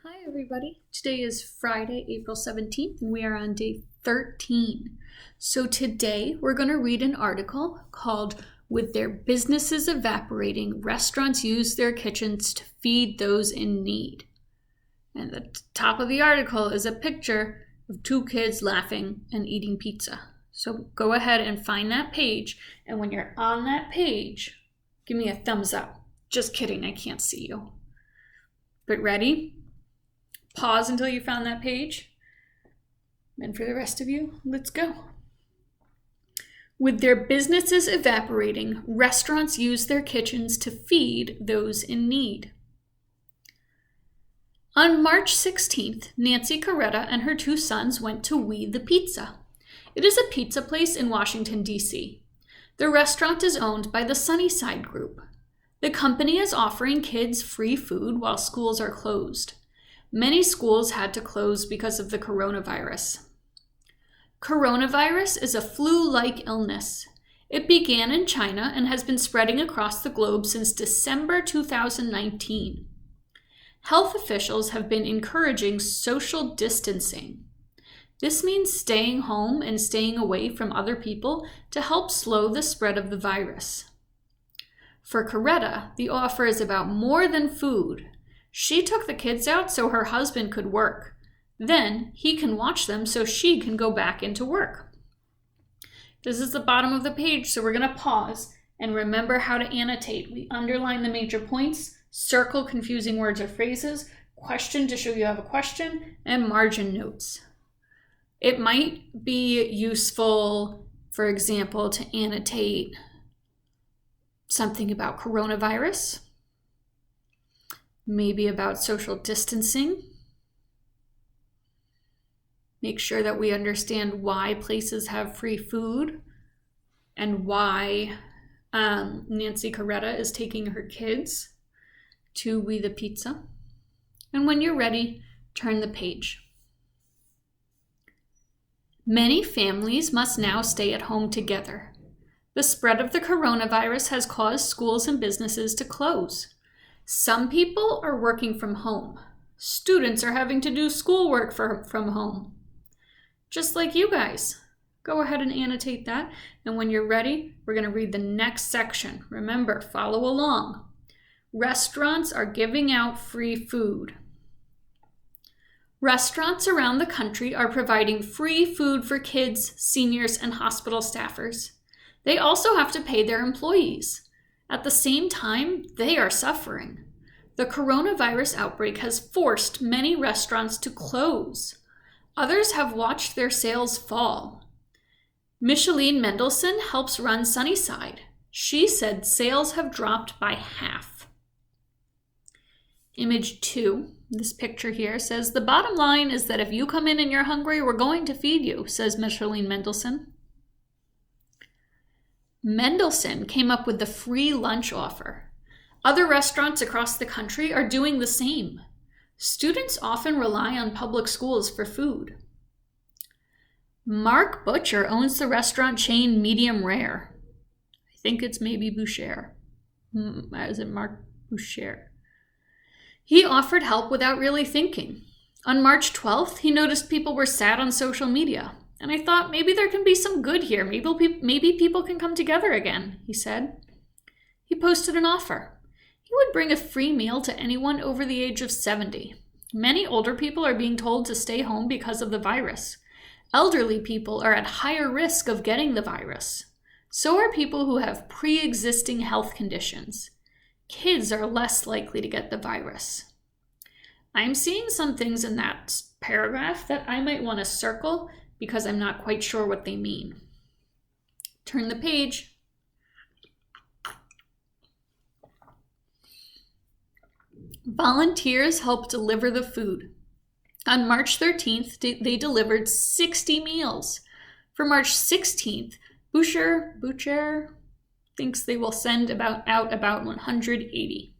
Hi everybody. Today is Friday, April 17th, and we are on day 13. So today we're going to read an article called "With Their Businesses Evaporating, Restaurants Use Their Kitchens to Feed Those in Need." And the top of the article is a picture of two kids laughing and eating pizza. So go ahead and find that page, and when you're on that page, give me a thumbs up. Just kidding, I can't see you. But ready? Pause until you found that page. And for the rest of you, let's go. With their businesses evaporating, restaurants use their kitchens to feed those in need. On March 16th, Nancy Coretta and her two sons went to We the Pizza. It is a pizza place in Washington, D.C. The restaurant is owned by the Sunnyside Group. The company is offering kids free food while schools are closed. Many schools had to close because of the coronavirus. Coronavirus is a flu-like illness. It began in China and has been spreading across the globe since December 2019. Health officials have been encouraging social distancing. This means staying home and staying away from other people to help slow the spread of the virus. For Coretta, the offer is about more than food. She took the kids out so her husband could work. Then he can watch them so she can go back into work. This is the bottom of the page, so we're going to pause and remember how to annotate. We underline the major points, circle confusing words or phrases, question to show you have a question, and margin notes. It might be useful, for example, to annotate something about coronavirus, maybe about social distancing. Make sure that we understand why places have free food and why Nancy Coretta is taking her kids to We the Pizza. And when you're ready, turn the page. Many families must now stay at home together. The spread of the coronavirus has caused schools and businesses to close. Some people are working from home. Students are having to do schoolwork from home. Just like you guys. Go ahead and annotate that. And when you're ready, we're going to read the next section. Remember, follow along. Restaurants are giving out free food. Restaurants around the country are providing free food for kids, seniors, and hospital staffers. They also have to pay their employees. At the same time, they are suffering. The coronavirus outbreak has forced many restaurants to close. Others have watched their sales fall. Micheline Mendelson helps run Sunnyside. She said sales have dropped by half. Image 2, this picture here says, "The bottom line is that if you come in and you're hungry, we're going to feed you," says Micheline Mendelson. Mendelson came up with the free lunch offer. Other restaurants across the country are doing the same. Students often rely on public schools for food. Mark Butcher owns the restaurant chain Medium Rare. I think it's maybe Boucher. Is it Mark Boucher? He offered help without really thinking. On March 12th, he noticed people were sad on social media. And I thought, maybe there can be some good here. Maybe people can come together again, he said. He posted an offer. He would bring a free meal to anyone over the age of 70. Many older people are being told to stay home because of the virus. Elderly people are at higher risk of getting the virus. So are people who have pre-existing health conditions. Kids are less likely to get the virus. I'm seeing some things in that paragraph that I might want to circle because I'm not quite sure what they mean. Turn the page. Volunteers helped deliver the food. On March 13th, they delivered 60 meals. For March 16th, Boucher thinks they will send out about 180.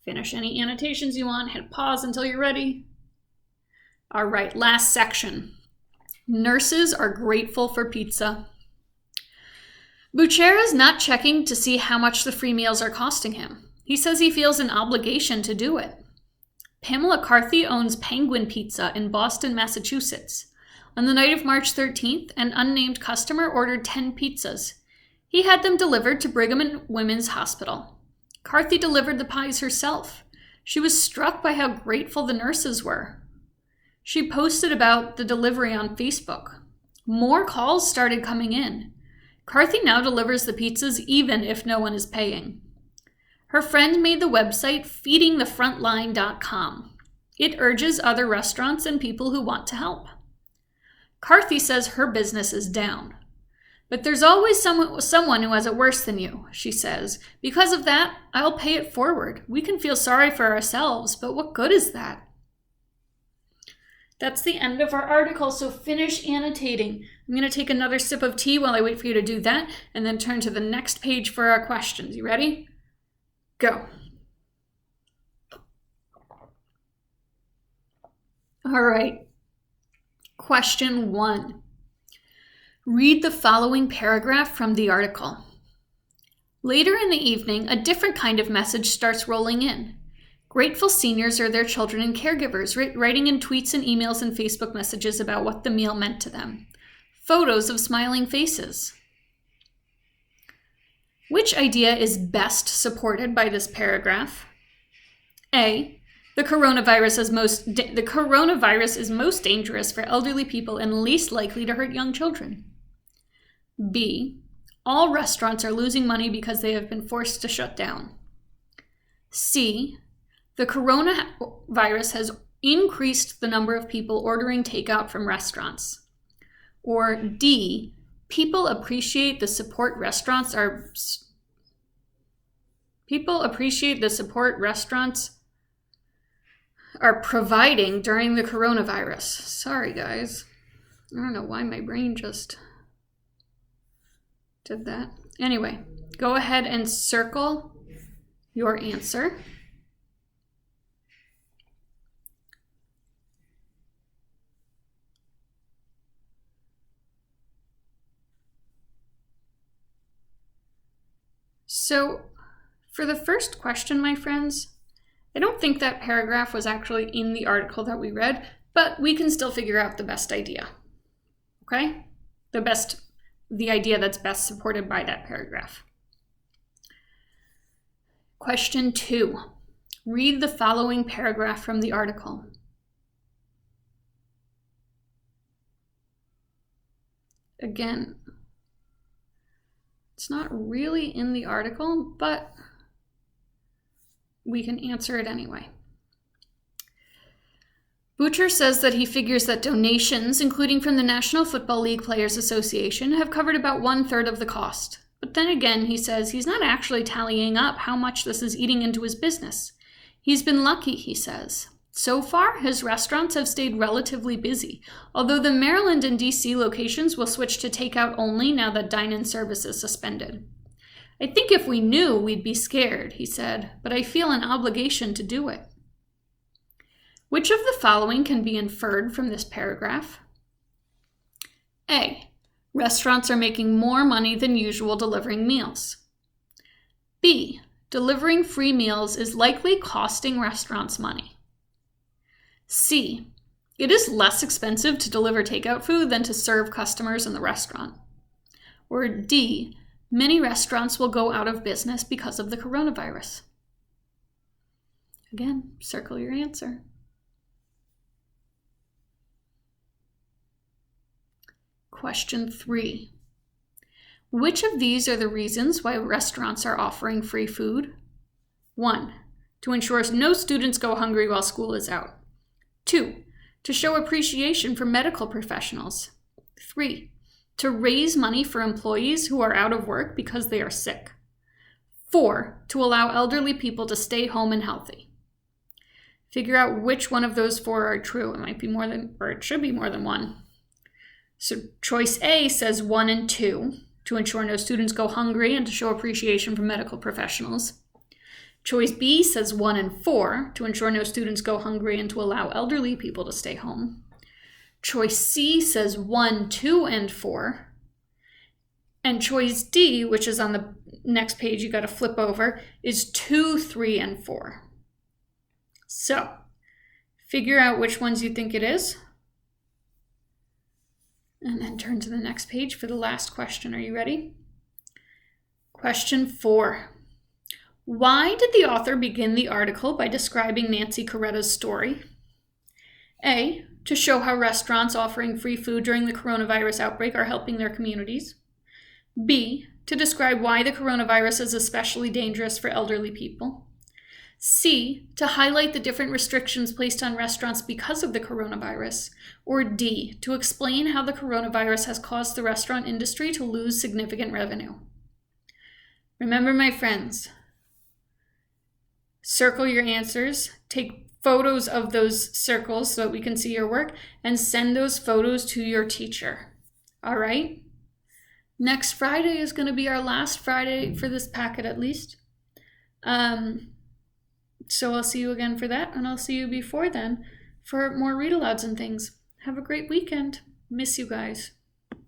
Finish any annotations you want. Hit pause until you're ready. All right, last section. Nurses are grateful for pizza. Boucher is not checking to see how much the free meals are costing him. He says he feels an obligation to do it. Pamela Carthy owns Penguin Pizza in Boston, Massachusetts. On the night of March 13th, an unnamed customer ordered 10 pizzas. He had them delivered to Brigham and Women's Hospital. Carthy delivered the pies herself. She was struck by how grateful the nurses were. She posted about the delivery on Facebook. More calls started coming in. Carthy now delivers the pizzas even if no one is paying. Her friend made the website feedingthefrontline.com. It urges other restaurants and people who want to help. Carthy says her business is down. But there's always someone who has it worse than you, she says. Because of that, I'll pay it forward. We can feel sorry for ourselves, but what good is that? That's the end of our article, so finish annotating. I'm going to take another sip of tea while I wait for you to do that, and then turn to the next page for our questions. You ready? Go. All right. Question 1. Read the following paragraph from the article. Later in the evening, a different kind of message starts rolling in. Grateful seniors or their children and caregivers writing in tweets and emails and Facebook messages about what the meal meant to them. Photos of smiling faces. Which idea is best supported by this paragraph? A. The coronavirus is most dangerous for elderly people and least likely to hurt young children. B. All restaurants are losing money because they have been forced to shut down. C. The coronavirus has increased the number of people ordering takeout from restaurants. Or D. People appreciate the support restaurants are providing during the coronavirus. Sorry, guys. I don't know why my brain just did that. Anyway, go ahead and circle your answer. So, for the first question, my friends, I don't think that paragraph was actually in the article that we read, but we can still figure out the best idea. Okay? The idea that's best supported by that paragraph. Question 2. Read the following paragraph from the article. Again, it's not really in the article, but we can answer it anyway. Butcher says that he figures that donations, including from the National Football League Players Association, have covered about 1/3 of the cost. But then again, he says he's not actually tallying up how much this is eating into his business. He's been lucky, he says. So far, his restaurants have stayed relatively busy, although the Maryland and DC locations will switch to takeout only now that dine-in service is suspended. I think if we knew, we'd be scared, he said, but I feel an obligation to do it. Which of the following can be inferred from this paragraph? A. Restaurants are making more money than usual delivering meals. B. Delivering free meals is likely costing restaurants money. C. It is less expensive to deliver takeout food than to serve customers in the restaurant. Or D. Many restaurants will go out of business because of the coronavirus. Again, circle your answer. Question 3. Which of these are the reasons why restaurants are offering free food? 1. To ensure no students go hungry while school is out. 2. To show appreciation for medical professionals. 3. To raise money for employees who are out of work because they are sick. 4. To allow elderly people to stay home and healthy. Figure out which one of those 4 are true. It might be more than, or it should be more than one. So choice A says 1 and 2, to ensure no students go hungry and to show appreciation for medical professionals. Choice B says 1 and 4, to ensure no students go hungry and to allow elderly people to stay home. Choice C says 1, 2, and 4. And choice D, which is on the next page you got to flip over, is 2, 3, and 4. So Figure out which ones you think it is. And then turn to the next page for the last question. Are you ready? Question 4. Why did the author begin the article by describing Nancy Coretta's story? A, to show how restaurants offering free food during the coronavirus outbreak are helping their communities. B, to describe why the coronavirus is especially dangerous for elderly people. C, to highlight the different restrictions placed on restaurants because of the coronavirus. Or D, to explain how the coronavirus has caused the restaurant industry to lose significant revenue. Remember, my friends, circle your answers, take photos of those circles so that we can see your work, and send those photos to your teacher. All right? Next Friday is going to be our last Friday for this packet, at least. So I'll see you again for that, and I'll see you before then for more read-alouds and things. Have a great weekend. Miss you guys.